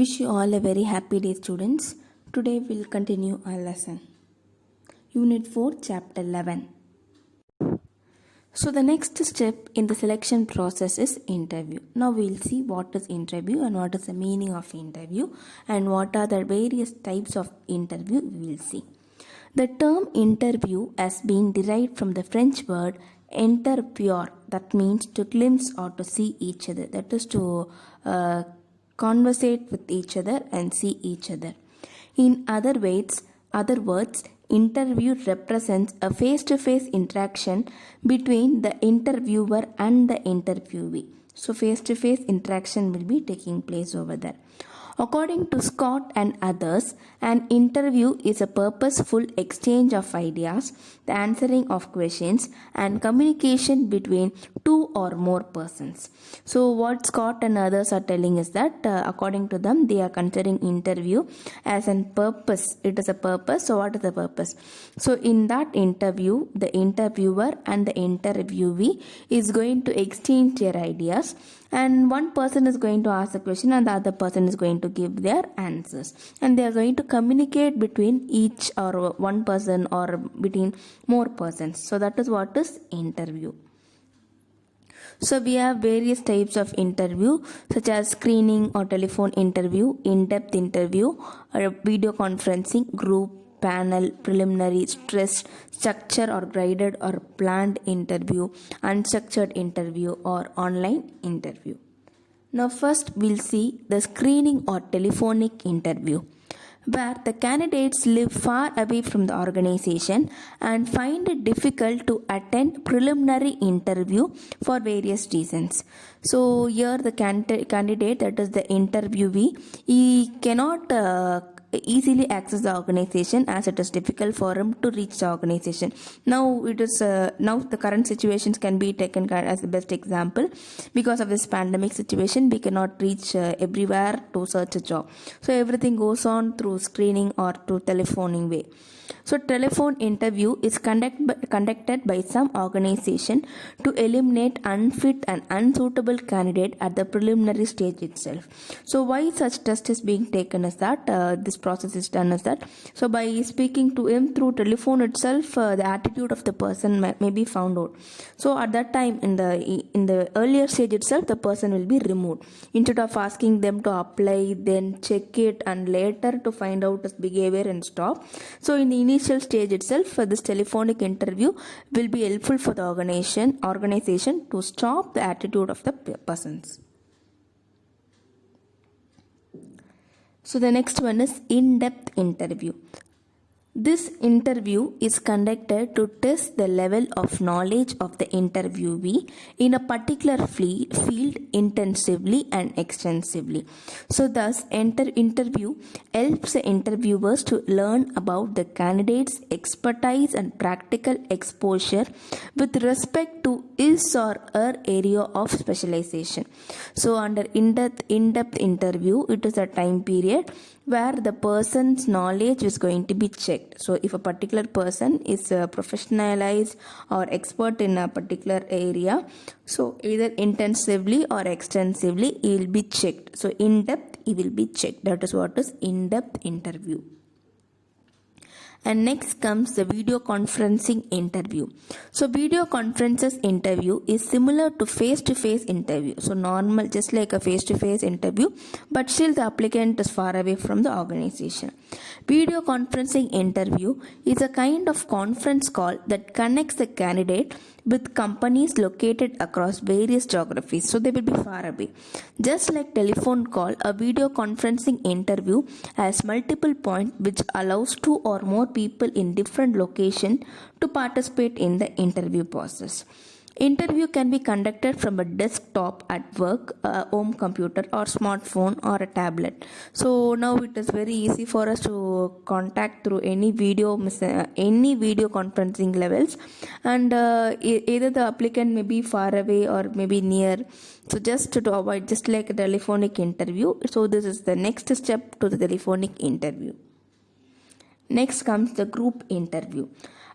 Wish you all a very happy day, students. Today we'll continue our lesson. Unit 4, Chapter 11. So the next step in the selection process is interview. Now we'll see what is interview and what is the meaning of interview and what are the various types of interview we will see. The term interview has been derived from the French word interviewer, that means to glimpse or to see each other, that is to conversate with each other and see each other. In other words, interview represents a face-to-face interaction between the interviewer and the interviewee. So face-to-face interaction will be taking place over there. According to Scott and others, an interview is a purposeful exchange of ideas, the answering of questions, and communication between two or more persons. So what Scott and others are telling is that according to them, they are considering interview as a purpose. It is a purpose. So what is the purpose? So in that interview, the interviewer and the interviewee is going to exchange their ideas, and one person is going to ask a question and the other person is going to give their answers, and they are going to communicate between each or one person or between more persons. So that is what is interview. So we have various types of interview such as screening or telephone interview, in-depth interview, or video conferencing, group, panel, preliminary, stress, structure or guided or planned interview, unstructured interview or online interview. Now first we'll see the screening or telephonic interview, where the candidates live far away from the organization and find it difficult to attend preliminary interview for various reasons. So here the candidate, that is the interviewee, he cannot easily access the organization as it is difficult for him to reach the organization. Now the current situations can be taken as the best example. Because of this pandemic situation, we cannot reach everywhere to search a job. So everything goes on through screening or through telephoning way. So telephone interview is conducted by some organization to eliminate unfit and unsuitable candidate at the preliminary stage itself. So why such test is being taken is that this process is done is that, so by speaking to him through telephone itself, the attitude of the person may be found out. So at that time, in the earlier stage itself, the person will be removed. Instead of asking them to apply, then check it, and later to find out his behavior and stop. So in the initial stage itself, this telephonic interview will be helpful for the organization to stop the attitude of the persons. So the next one is in-depth interview. This interview is conducted to test the level of knowledge of the interviewee in a particular field intensively and extensively. So thus, interview helps the interviewers to learn about the candidate's expertise and practical exposure with respect to his or her area of specialization. So under in-depth interview, it is a time period where the person's knowledge is going to be checked. So if a particular person is professionalized or expert in a particular area, so either intensively or extensively, he will be checked. So in depth, he will be checked. That is what is in-depth interview. And next comes the video conferencing interview. So video conferences interview is similar to face-to-face interview. So normal, just like a face-to-face interview, but still the applicant is far away from the organization. Video conferencing interview is a kind of conference call that connects the candidate with companies located across various geographies. So they will be far away. Just like telephone call, a video conferencing interview has multiple points which allows two or more people in different locations to participate in the interview process. Interview can be conducted from a desktop at work, a home computer or smartphone or a tablet. So now it is very easy for us to contact through any video conferencing levels, and either the applicant may be far away or maybe near. So just to avoid, just like a telephonic interview, so this is the next step to the telephonic interview. Next comes the group interview.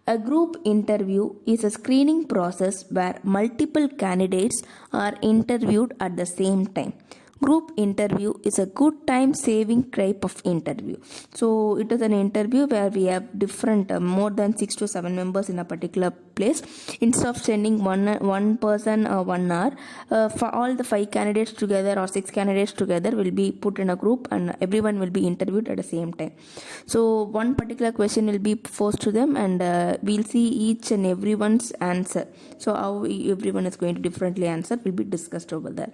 A group interview is a screening process where multiple candidates are interviewed at the same time. Group interview is a good time saving type of interview. So it is an interview where we have different more than 6 to 7 members in a particular place. Instead of sending one person 1 hour, for all the 5 candidates together or 6 candidates together will be put in a group and everyone will be interviewed at the same time. So one particular question will be posed to them and we'll see each and everyone's answer. So how everyone is going to differently answer will be discussed over there.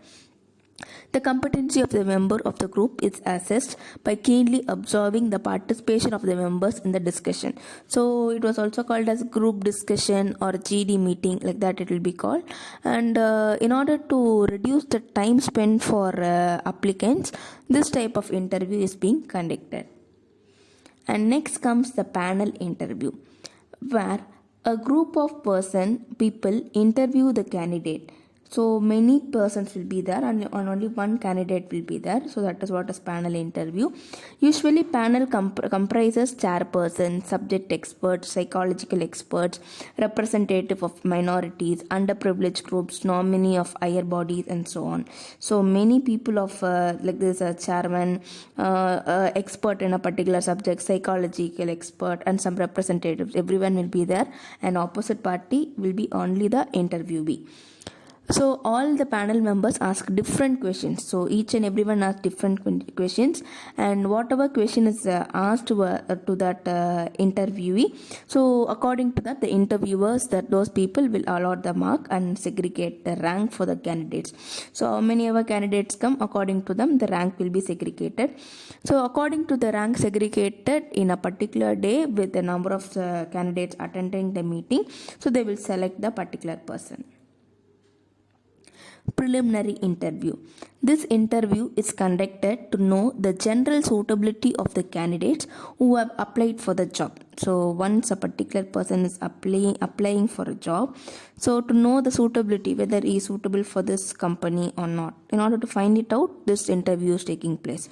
The competency of the member of the group is assessed by keenly observing the participation of the members in the discussion. So it was also called as group discussion or GD meeting, like that it will be called. And in order to reduce the time spent for applicants, this type of interview is being conducted. And next comes the panel interview, where a group of people interview the candidate. So many persons will be there and only one candidate will be there. So that is what is panel interview. Usually panel comprises chairperson, subject experts, psychological experts, representative of minorities, underprivileged groups, nominee of higher bodies and so on. So many people of like this chairman, expert in a particular subject, psychological expert and some representatives, everyone will be there, and opposite party will be only the interviewee. So all the panel members ask different questions. So each and everyone asks different questions, and whatever question is asked to that interviewee, so according to that the interviewers, that those people will allot the mark and segregate the rank for the candidates. So how many ever candidates come, according to them the rank will be segregated. So according to the rank segregated in a particular day with the number of candidates attending the meeting, so they will select the particular person. Preliminary interview. This interview is conducted to know the general suitability of the candidates who have applied for the job. So once a particular person is applying for a job, so to know the suitability, whether he is suitable for this company or not. In order to find it out, this interview is taking place.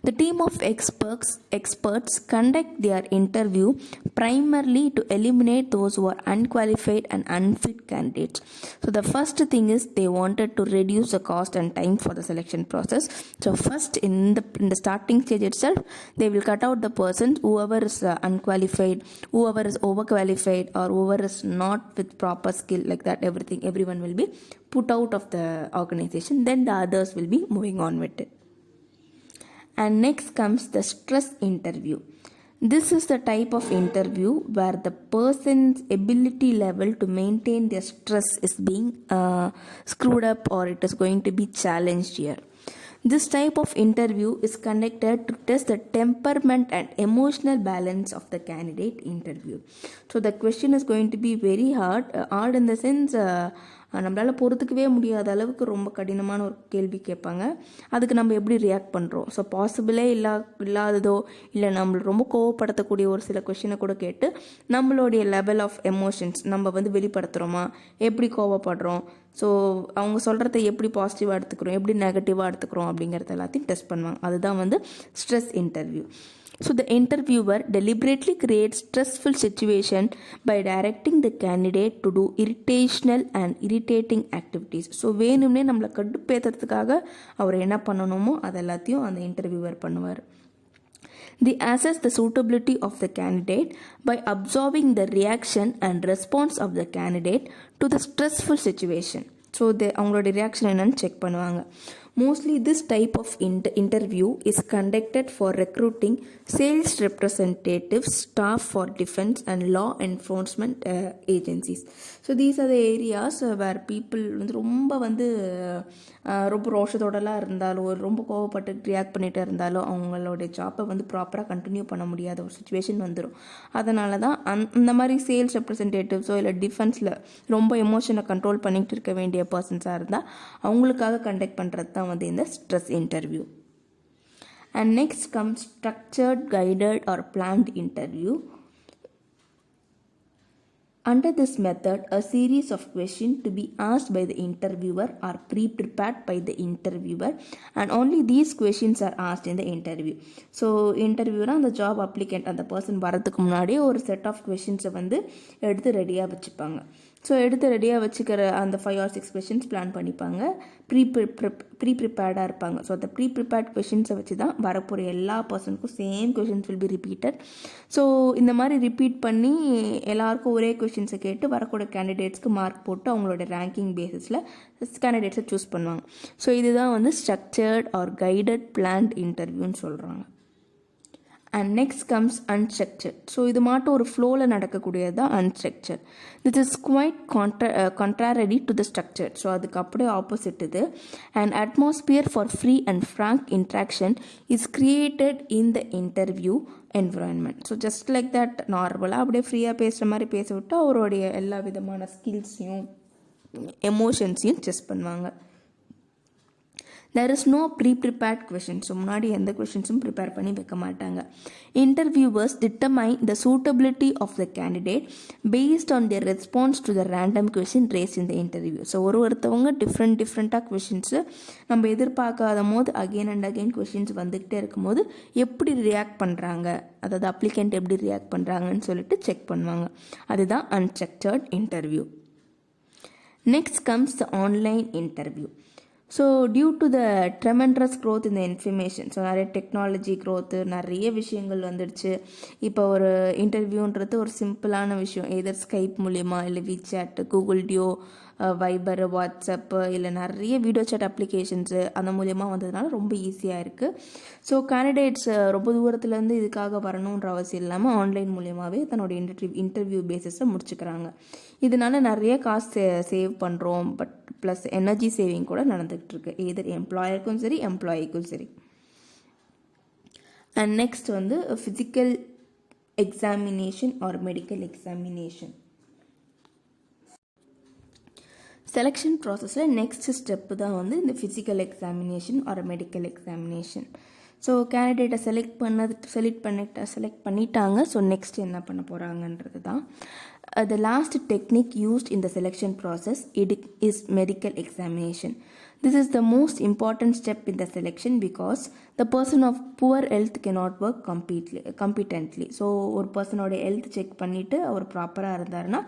The team of experts conduct their interview primarily to eliminate those who are unqualified and unfit candidates. So the first thing is they wanted to reduce the cost and time for the selection process. So first in the starting stage itself, they will cut out the persons whoever is unqualified, whoever is overqualified, or whoever is not with proper skill, like that everyone will be put out of the organization. Then the others will be moving on with it. And next comes the stress interview. This is the type of interview where the person's ability level to maintain their stress is being screwed up, or it is going to be challenged here. This type of interview is conducted to test the temperament and emotional balance of the candidate interview. So the question is going to be very hard in the sense நம்மளால் பொறுத்துக்கவே முடியாத அளவுக்கு ரொம்ப கடினமான ஒரு கேள்வி கேட்பாங்க. அதுக்கு நம்ம எப்படி ரியாக்ட் பண்ணுறோம், ஸோ பாசிபிளே இல்லாததோ இல்லை நம்மளை ரொம்ப கோவப்படுத்தக்கூடிய ஒரு சில கொஷினை கூட கேட்டு நம்மளுடைய லெவல் ஆஃப் எமோஷன்ஸ் நம்ம வெளிப்படுத்துகிறோமா, எப்படி கோவப்படுறோம், ஸோ அவங்க சொல்கிறத எப்படி பாசிட்டிவாக எடுத்துக்கிறோம், எப்படி நெகட்டிவாக எடுத்துக்கிறோம் அப்படிங்கிறது எல்லாத்தையும் டெஸ்ட் பண்ணுவாங்க. அதுதான் stress interview. So the interviewer deliberately creates stressful situation by directing the candidate to do irritational and irritating activities. So வேணும்னே நம்மளை கடுப்பேற்றுறதுக்காக அவர் என்ன பண்ணணுமோ அதெல்லாத்தையும் அந்த இன்டர்வியூவர் பண்ணுவார். They assess the suitability of the candidate by observing the reaction and response of the candidate to the stressful situation. So அவங்களோட reaction என்னன்னு check பண்ணுவாங்க. Mostly this type of interview is conducted for recruiting sales representatives, staff for defense and law enforcement agencies. So these are the areas where people ரொம்ப ரோஷத்தோடலாம் இருந்தாலோ ரொம்ப கோவப்பட்டு react பண்ணிட்டு இருந்தாலோ அவங்களோட ஜாப்பை ப்ராப்பராக கண்டினியூ பண்ண முடியாத ஒரு சுச்சுவேஷன் வந்துடும். அதனால தான் அந்த மாதிரி சேல்ஸ் ரெப்ரசன்டேட்டிவ்ஸோ இல்லை டிஃபென்ஸில் ரொம்ப எமோஷனை கண்ட்ரோல் பண்ணிகிட்டு இருக்க வேண்டிய பர்சன்ஸாக இருந்தால் அவங்களுக்காக கண்டக்ட் பண்ணுறது தான் இந்த stress interview. And next comes structured, guided or planned interview. Under this method, a series of questions to be asked by the interviewer are pre-prepared by the interviewer, and only these questions are asked in the interview. So interviewer அந்த job applicant அந்த person வரதுக்கு முன்னாடியே ஒரு set of கொஷின்ஸை எடுத்து ரெடியாக வச்சுப்பாங்க. So எடுத்து ரெடியாக வச்சுக்கிற அந்த 5 or 6 கொஷின்ஸ் பிளான் பண்ணிப்பாங்க. ப்ரீப்ரிப்பேர்டாக இருப்பாங்க. ஸோ அந்த ப்ரீப்ரிப்பேர்ட் கொஷின்ஸை வச்சு தான் வரப்போகிற எல்லா பர்சனுக்கும் same questions will be repeated. So இந்த மாதிரி ரிப்பீட் பண்ணி எல்லாருக்கும் ஒரே கொஷின்ஸை கேட்டு வரக்கூடிய கேண்டிடேட்ஸ்க்கு மார்க் போட்டு அவங்களோட ரேங்கிங் பேசிஸில் கேண்டிடேட்ஸை சூஸ் பண்ணுவாங்க. ஸோ இதுதான் வந்து ஸ்ட்ரக்சர்ட் ஆர் கைடட் பிளான்ட் இன்டர்வியூன்னு சொல்கிறாங்க. And next comes unstructured. So இது மாட்டும் ஒரு ஃப்ளோவில் நடக்கக்கூடியது தான் unstructured. This is quite contrary to the structured. So அதுக்கு அப்படியே ஆப்போசிட் இது. And atmosphere for free and frank interaction is created in the interview environment. So just like that நார்மலாக அப்படியே ஃப்ரீயாக பேசுகிற மாதிரி பேச விட்டு அவருடைய எல்லா விதமான ஸ்கில்ஸையும் எமோஷன்ஸையும் செக் பண்ணுவாங்க. There is no pre-prepared questions. So முன்னாடி எந்த கொஷின்ஸும் ப்ரிப்பேர் பண்ணி வைக்க மாட்டாங்க. Interviewers determine the suitability of the candidate based on their response to the random question raise in the interview. So ஒருத்தவங்க டிஃப்ரெண்ட்டாக கொஷின்ஸு நம்ம எதிர்பார்க்காத போது அகெயின் அண்ட் அகெயின் கொஷின்ஸ் வந்துக்கிட்டே இருக்கும்போது எப்படி ரியாக்ட் பண்ணுறாங்க, அதாவது அப்ளிகண்ட் எப்படி ரியாக்ட் பண்ணுறாங்கன்னு சொல்லிட்டு செக் பண்ணுவாங்க. அதுதான் unstructured interview. Next comes the online interview. So due to the tremendous growth இந்த இன்ஃபர்மேஷன், ஸோ நிறைய டெக்னாலஜி க்ரோத்து, நிறைய விஷயங்கள் வந்துடுச்சு. இப்போ ஒரு இன்டர்வியூன்றது ஒரு சிம்பிளான விஷயம், எதர் ஸ்கைப் மூலிமா இல்லை WeChat, Google Duo, Viber, WhatsApp, இல்லை நிறைய வீடியோ சாட் அப்ளிகேஷன்ஸு அந்த மூலியமாக வந்ததுனால ரொம்ப ஈஸியாக இருக்குது. ஸோ கேண்டிடேட்ஸ் ரொம்ப தூரத்துலேருந்து இதுக்காக வரணுன்ற அவசியம் இல்லாமல் ஆன்லைன் மூலியமாகவே தன்னோட இன்டர்வியூ பேசிஸை முடிச்சுக்கிறாங்க. இதனால நிறைய காசு சேவ் பண்ணுறோம். பட் ப்ளஸ் எனர்ஜி சேவிங் கூட நடந்துகிட்டு இருக்கு, எதர் எம்ப்ளாயருக்கும் சரி எம்ப்ளாயிக்கும் சரி. அண்ட் நெக்ஸ்ட் வந்து physical examination or medical examination. Selection ப்ராசஸில் நெக்ஸ்ட் ஸ்டெப்பு தான் வந்து இந்த physical examination or medical examination. So கேண்டிடேட்டை செலக்ட் பண்ணிட்டாங்க. ஸோ நெக்ஸ்ட் என்ன பண்ண போகிறாங்கன்றது தான். The last technique used in the selection process is medical examination. This is the most important step in the selection because the person of poor health cannot work competently. So ஒரு பர்சனோட health check பண்ணிவிட்டு அவர் ப்ராப்பராக இருந்தாருன்னா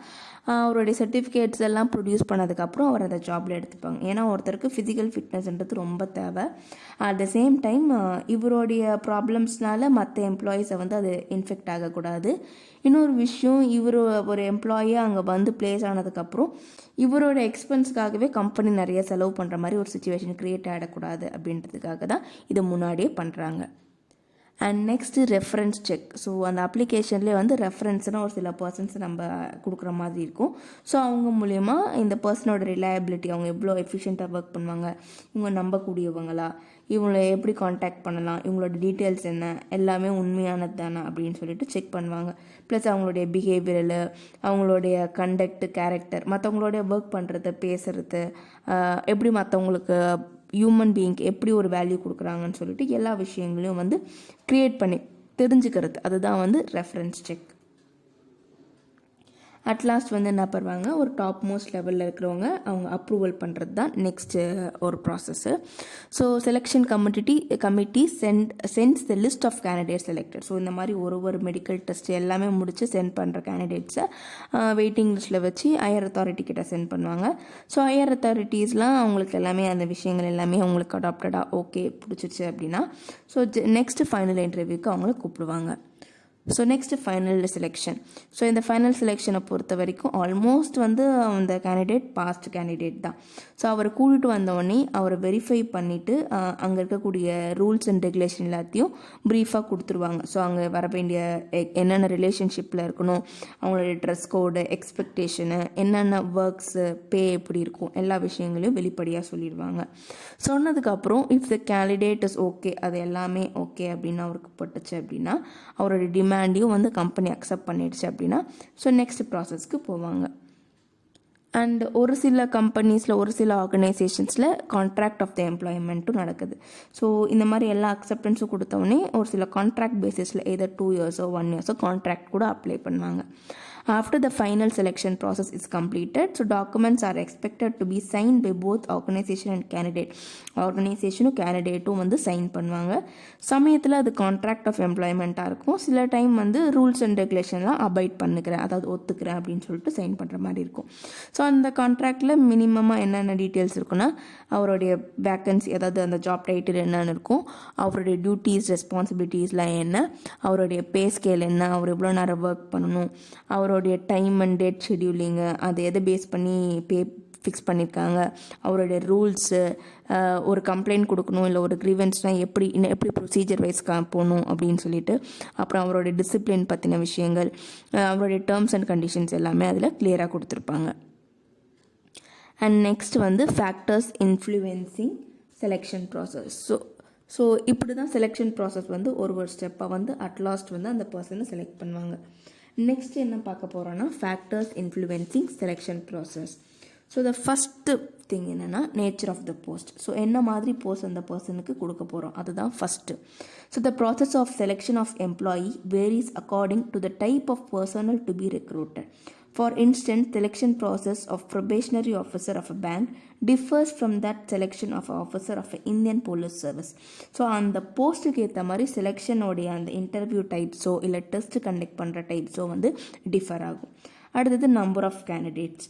அவருடைய certificates எல்லாம் produce பண்ணதுக்கப்புறம் அவர் அந்த ஜாபில் எடுத்துப்பாங்க. ஏன்னா ஒருத்தருக்கு ஃபிசிக்கல் ஃபிட்னஸ்ன்றது ரொம்ப தேவை. அட் த சேம் டைம் இவருடைய ப்ராப்ளம்ஸ்னால மற்ற எம்ப்ளாயீஸை வந்து அது இன்ஃபெக்ட் ஆகக்கூடாது. இன்னொரு விஷயம், இவர் ஒரு எம்ப்ளாயியாக அங்கே வந்து பிளேஸ் ஆனதுக்கப்புறம் இவரோட எக்ஸ்பென்ஸ்க்காகவே கம்பெனி நிறைய செலவு பண்ணுற மாதிரி ஒரு சுச்சுவேஷன் க்ரியேட் ஆகிடக்கூடாது அப்படின்றதுக்காக தான் இதை முன்னாடியே பண்ணுறாங்க. And next reference check. So அந்த அப்ளிகேஷன்லேயே வந்து ரெஃபரன்ஸ்னால் ஒரு சில பர்சன்ஸ் நம்ம கொடுக்குற மாதிரி இருக்கும். ஸோ அவங்க மூலயமா இந்த பர்சனோட ரிலையபிலிட்டி, அவங்க எவ்வளோ எஃபிஷியண்ட்டாக ஒர்க் பண்ணுவாங்க, இவங்க நம்பக்கூடியவங்களா, இவங்களை எப்படி காண்டாக்ட் பண்ணலாம், இவங்களோட டீட்டெயில்ஸ் என்ன, எல்லாமே உண்மையானது தானே அப்படின்னு சொல்லிட்டு செக் பண்ணுவாங்க. ப்ளஸ் அவங்களுடைய பிஹேவியரு, அவங்களுடைய கண்டக்ட், கேரக்டர், மற்றவங்களோடைய ஒர்க் பண்ணுறது, பேசுகிறது, எப்படி மற்றவங்களுக்கு ஹியூமன் பீயிங்க்கு எப்படி ஒரு வேல்யூ கொடுக்குறாங்கன்னு சொல்லிட்டு எல்லா விஷயங்களையும் வந்து க்ரியேட் பண்ணி தெரிஞ்சுக்கிறது, அதுதான் வந்து ரெஃபரன்ஸ் செக். அட்லாஸ்ட் வந்து என்ன பண்ணுவாங்க, ஒரு டாப் மோஸ்ட் லெவலில் இருக்கிறவங்க அவங்க அப்ரூவல் பண்ணுறது தான் நெக்ஸ்ட்டு ஒரு process. So selection committee sends the list of candidate selected. So இந்த மாதிரி ஒரு மெடிக்கல் டெஸ்ட் எல்லாமே முடித்து சென்ட் பண்ணுற கேண்டிடேட்ஸை வெயிட்டிங் லிஸ்ட்டில் வச்சு ஹையர் அத்தாரிட்டி கிட்ட சென்ட் பண்ணுவாங்க. ஸோ ஹையர் அத்தாரிட்டிஸ்லாம் அவங்களுக்கு எல்லாமே அந்த விஷயங்கள் எல்லாமே அவங்களுக்கு அடாப்டடாக ஓகே பிடிச்சிச்சு அப்படின்னா ஸோ நெக்ஸ்ட்டு ஃபைனல் இன்டர்வியூக்கு அவங்கள கூப்பிடுவாங்க. So next final selection. So இந்த ஃபைனல் செலெக்ஷனை பொறுத்த வரைக்கும் ஆல்மோஸ்ட் வந்து அந்த கேண்டிடேட் பாஸ்ட் கேண்டிடேட் தான். ஸோ அவரை கூட்டிகிட்டு வந்தோடனே அவரை வெரிஃபை பண்ணிவிட்டு அங்கே இருக்கக்கூடிய ரூல்ஸ் அண்ட் ரெகுலேஷன் எல்லாத்தையும் ப்ரீஃபாக கொடுத்துருவாங்க. ஸோ அங்கே வர வேண்டிய என்னென்ன ரிலேஷன்ஷிப்பில் இருக்கணும், அவங்களுடைய ட்ரெஸ் கோடு, எக்ஸ்பெக்டேஷனு, என்னென்ன ஒர்க்ஸு, பே எப்படி இருக்கும், எல்லா விஷயங்களையும் வெளிப்படையாக சொல்லிடுவாங்க. சொன்னதுக்கப்புறம் if the candidate is okay, அது எல்லாமே ஓகே அப்படின்னு அவருக்கு பட்டுச்சு அப்படின்னா, அவரோட டிமாண்டையும் வந்து கம்பெனி அக்செப்ட் பண்ணிடுச்சு அப்படின்னா ஸோ நெக்ஸ்ட் ப்ராசஸ்க்கு போவாங்க. அண்ட் ஒரு சில கம்பெனிஸில், ஒரு சில ஆர்கனைசேஷன்ஸில் கான்ட்ராக்ட் ஆஃப் த எம்ப்ளாய்மெண்ட்டும் நடக்குது. ஸோ இந்த மாதிரி எல்லா அக்செப்டன்ஸும் கொடுத்தோடனே ஒரு சில கான்ட்ராக்ட் பேசிஸில் எதர் 2 years 1 year கான்ட்ராக்ட் கூட அப்ளை பண்ணுவாங்க. After the final selection process is completed, so documents are expected to be signed by both organization and candidate. ஆர்கனைசேஷனும் கேண்டிடேட்டும் வந்து சைன் பண்ணுவாங்க. சமயத்தில் அது கான்ட்ராக்ட் ஆஃப் எம்ப்ளாய்மெண்ட்டாக இருக்கும். சில டைம் வந்து ரூல்ஸ் அண்ட் ரெகுலேஷன்லாம் அபைட் பண்ணிக்கிறேன், அதாவது ஒத்துக்கிறேன் அப்படின்னு சொல்லிட்டு சைன் பண்ணுற மாதிரி இருக்கும். ஸோ அந்த கான்ட்ராக்டில் மினிமமாக என்னென்ன டீட்டெயில்ஸ் இருக்குன்னா, அவருடைய வேக்கன்சி, அதாவது அந்த ஜாப் டைட்டில் என்னென்னு இருக்கும், அவருடைய டியூட்டிஸ் ரெஸ்பான்சிபிலிட்டிஸ்லாம் என்ன, அவருடைய பே ஸ்கேல் என்ன, அவர் எவ்வளோ நேரம் ஒர்க் பண்ணணும், அவருடைய டைம் அண்ட் டேட் ஷெடியூலிங்கு, அதை எதை பேஸ் பண்ணி பே ஃபிக்ஸ் பண்ணியிருக்காங்க, அவருடைய ரூல்ஸு, ஒரு கம்ப்ளைண்ட் கொடுக்கணும் இல்லை ஒரு க்ரீவன்ஸ்னால் எப்படி ப்ரொசீஜர் வைஸ் போகணும் அப்படின்னு சொல்லிட்டு, அப்புறம் அவருடைய டிசிப்ளின் பற்றின விஷயங்கள், அவருடைய டேர்ம்ஸ் அண்ட் கண்டிஷன்ஸ் எல்லாமே அதில் கிளியராக கொடுத்துருப்பாங்க. அண்ட் நெக்ஸ்ட் வந்து factors influencing selection process. So இப்படி தான் செலெக்ஷன் ப்ராசஸ் வந்து ஒரு ஸ்டெப்பாக வந்து அட்லாஸ்ட் வந்து அந்த பர்சனை செலக்ட் பண்ணுவாங்க. நெக்ஸ்ட் என்ன பார்க்க போகிறோன்னா, factors influencing selection process. So the first thing என்னென்னா, nature of the post. So என்ன மாதிரி போஸ்ட் அந்த பர்சனுக்கு கொடுக்க போகிறோம், அதுதான் first. So the process of selection of employee varies according to the type of personnel to be recruited. For instance, selection process of probationary officer of a bank differs from that selection of an officer of an Indian police service. So அந்த போஸ்ட்டுக்கு ஏற்ற மாதிரி செலெக்ஷனோடைய அந்த interview டைப்ஸோ இல்லை test conduct பண்ணுற டைப்ஸோ வந்து differ ஆகும். அடுத்தது number of candidates.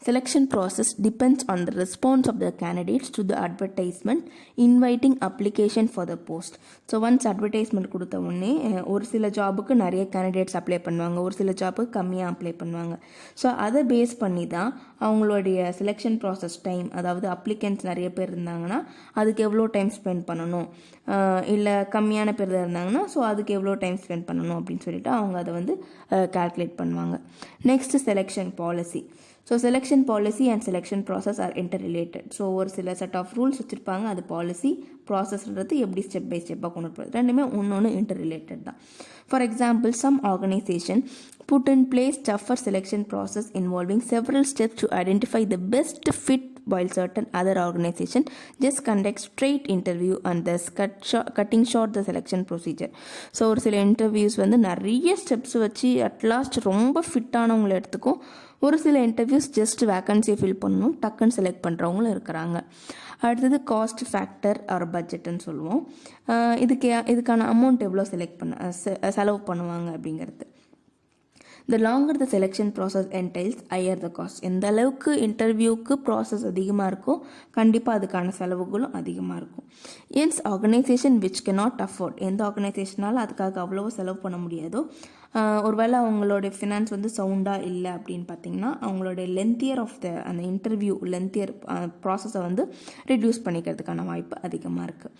Selection process depends on the response of the candidates to the advertisement inviting application for the post. So once advertisement கொடுத்த உடனே ஒரு சில ஜாபுக்கு நிறைய கேண்டிடேட்ஸ் அப்ளை பண்ணுவாங்க, ஒரு சில ஜாபுக்கு கம்மியாக அப்ளை பண்ணுவாங்க. ஸோ அதை பேஸ் பண்ணி தான் அவங்களுடைய செலெக்ஷன் ப்ராசஸ் டைம், அதாவது அப்ளிகன்ஸ் நிறைய பேர் இருந்தாங்கன்னா அதுக்கு எவ்வளோ டைம் ஸ்பெண்ட் பண்ணணும், இல்லை கம்மியான பேர் இருந்தாங்கன்னா ஸோ அதுக்கு எவ்வளோ டைம் ஸ்பெண்ட் பண்ணணும் அப்படின்னு சொல்லிட்டு அவங்க அதை வந்து கால்குலேட் பண்ணுவாங்க. Next selection policy. So selection policy and selection process are interrelated. So ஒரு சில செட் ஆஃப் ரூல்ஸ் வச்சுருப்பாங்க, அது பாலிசி, ப்ராசஸ்ன்றது எப்படி ஸ்டெப் பை ஸ்டெப்பாக கொண்டு போகிறது, ரெண்டுமே ஒன்று இன்டர்ரிலேட்டட் தான். For example, some organisation put in place tougher selection process involving several steps to identify the best fit, while certain other organization just conduct straight interview and thus cutting short the selection procedure. So ஒரு சில interviews வந்து நிறைய steps வச்சு at last ரொம்ப ஃபிட்டானவங்களை எடுத்துக்கும். ஒரு சில interviews just வேக்கன்சியை fill பண்ணணும், டக்குன்னு செலக்ட் பண்ணுறவங்களும் இருக்கிறாங்க. அடுத்தது காஸ்ட் ஃபேக்டர் ஆர் பட்ஜெட்டுன்னு சொல்லுவோம். இதுக்கான அமௌண்ட் எவ்வளோ செலவு பண்ணுவாங்க அப்படிங்கிறது. The longer the selection process entails, higher the cost. எந்த அளவுக்கு இன்டர்வியூக்கு ப்ராசஸ் அதிகமாக இருக்கோ கண்டிப்பாக அதுக்கான செலவுகளும் அதிகமாக இருக்கும். Hence, organization which cannot afford, எந்த ஆர்கனைசேஷனால் அதுக்காக அவ்வளோ செலவு பண்ண முடியாதோ, ஒருவேளை அவங்களோட ஃபினான்ஸ் வந்து சவுண்டாக இல்லை அப்படின்னு பார்த்தீங்கன்னா அவங்களோட லென்த்தியர் ஆஃப் த அந்த இன்டர்வியூ லென்த்தியர் ப்ராசஸை வந்து ரெடியூஸ் பண்ணிக்கிறதுக்கான வாய்ப்பு அதிகமாக இருக்குது.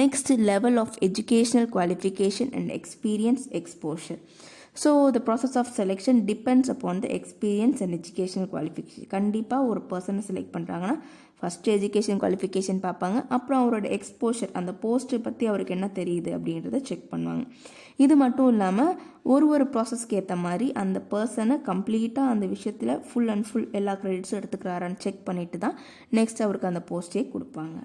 Next, level of educational qualification and experience exposure. So the process of selection depends upon the experience and educational qualification. கண்டிப்பாக ஒரு பர்சனை செலக்ட் பண்ணுறாங்கன்னா ஃபஸ்ட்டு எஜுகேஷன் குவாலிஃபிகேஷன் பார்ப்பாங்க, அப்புறம் அவரோட எக்ஸ்போஷர், அந்த போஸ்ட்டை பற்றி அவருக்கு என்ன தெரியுது அப்படின்றத செக் பண்ணுவாங்க. இது மட்டும் இல்லாமல் ஒரு ப்ராசஸ்க்கு ஏற்ற மாதிரி அந்த பர்சனை கம்ப்ளீட்டாக அந்த விஷயத்தில் ஃபுல் எல்லா கிரெடிட்ஸும் எடுத்துக்கிறாரான்னு செக் பண்ணிட்டு தான் நெக்ஸ்ட் அவருக்கு அந்த போஸ்ட்டே கொடுப்பாங்க.